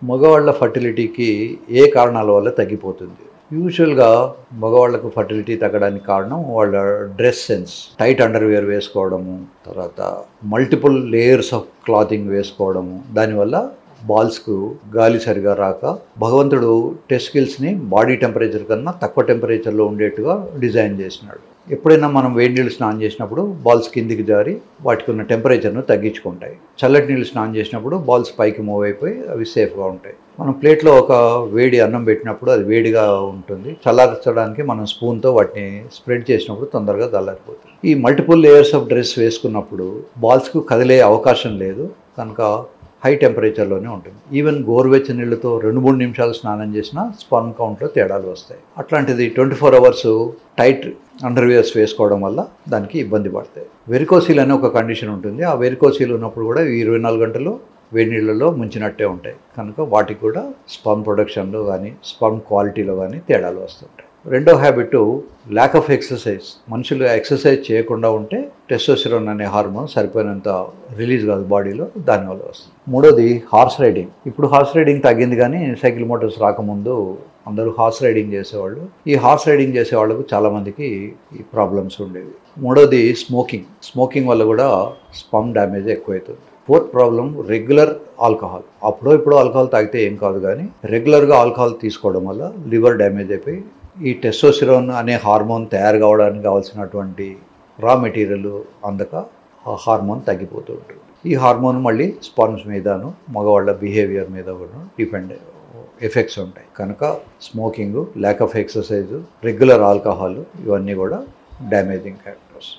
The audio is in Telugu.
మగవాళ్ళ ఫర్టిలిటీకి ఏ కారణాల వల్ల తగ్గిపోతుంది? యూజువల్‌గా మగవాళ్ళకు ఫర్టిలిటీ తగ్గడానికి కారణం వాళ్ళ డ్రెస్ సెన్స్. టైట్ అండర్‌వేర్ వేసుకోవడము, తర్వాత మల్టిపుల్ లేయర్స్ ఆఫ్ క్లాతింగ్ వేసుకోవడము. దానివల్ల బాల్స్‌కు గాలి సరిగా రాక భగవంతుడు టెస్టికల్స్‌ని బాడీ టెంపరేచర్ కన్నా తక్కువ టెంపరేచర్‌లో ఉండేట్టుగా డిజైన్ చేసినాడు. ఎప్పుడైనా మనం వేడి నీళ్ళు స్నానం చేసినప్పుడు బాల్స్ కిందికి జారి వాటికి ఉన్న టెంపరేచర్ను తగ్గించుకుంటాయి. చల్లటి నీళ్ళు స్నానం చేసినప్పుడు బాల్స్ పైకి మూవ్ అయిపోయి అవి సేఫ్గా ఉంటాయి. మనం ప్లేట్లో ఒక వేడి అన్నం పెట్టినప్పుడు అది వేడిగా ఉంటుంది. చల్లార్చడానికి మనం స్పూన్తో వాటిని స్ప్రెడ్ చేసినప్పుడు తొందరగా చల్లారిపోతుంది. ఈ మల్టిపుల్ లేయర్స్ ఆఫ్ డ్రెస్ వేసుకున్నప్పుడు బాల్స్కు కదిలే అవకాశం లేదు కనుక హై టెంపరేచర్లోనే ఉంటుంది. ఈవెన్ గోరువెచ్చని నీళ్ళతో 2-3 నిమిషాలు స్నానం చేసినా స్పర్మ్ కౌంట్లో తేడాలు వస్తాయి. అట్లాంటిది 24 అవర్స్ టైట్ అండర్వేర్స్ వేసుకోవడం వల్ల దానికి ఇబ్బంది పడతాయి. వెరికోసీల్ అనే ఒక కండిషన్ ఉంటుంది. ఆ వెరికోసీల్ ఉన్నప్పుడు కూడా 24 గంటలు వేడి నీళ్ళలో ముంచినట్టే ఉంటాయి కనుక వాటికి కూడా స్పర్మ్ ప్రొడక్షన్లో కానీ స్పర్మ్ క్వాలిటీలో కానీ తేడాలు వస్తుంటాయి. రెండో హ్యాబిట్ ల్యాక్ ఆఫ్ ఎక్సర్సైజ్. మనుషులు ఎక్సర్సైజ్ చేయకుండా ఉంటే టెస్టోస్టెరాన్ అనే హార్మోన్ సరిపోయినంత రిలీజ్ కాదు బాడీలో, దానివల్ల వస్తుంది. మూడోది హార్స్ రైడింగ్. ఇప్పుడు హార్స్ రైడింగ్ తగ్గింది కానీ సైకిల్ మోటార్స్ రాకముందు అందరూ హార్స్ రైడింగ్ చేసేవాళ్ళు. ఈ హార్స్ రైడింగ్ చేసే వాళ్ళకు చాలామందికి ఈ ప్రాబ్లమ్స్ ఉండేవి. మూడోది స్మోకింగ్ వల్ల కూడా స్పర్మ్ డ్యామేజ్ ఎక్కువవుతుంది. Fourth problem regular alcohol. అప్పుడో ఇప్పుడు ఆల్కహాల్ తాగితే ఏం కాదు కానీ రెగ్యులర్గా ఆల్కహాల్ తీసుకోవడం వల్ల లివర్ డ్యామేజ్ అయిపోయి ఈ టెస్టోస్టెరాన్ అనే హార్మోన్ తయారు కావడానికి కావాల్సినటువంటి రా మెటీరియల్ అందక ఆ హార్మోన్ తగ్గిపోతూ ఉంటుంది. ఈ హార్మోన్ మళ్ళీ స్పర్మ్స్ మీదను మగవాళ్ళ బిహేవియర్ మీద కూడా ఎఫెక్ట్స్ ఉంటాయి కనుక smoking, lack of exercise, regular alcohol ఇవన్నీ కూడా డ్యామేజింగ్ ఫ్యాక్టర్స్.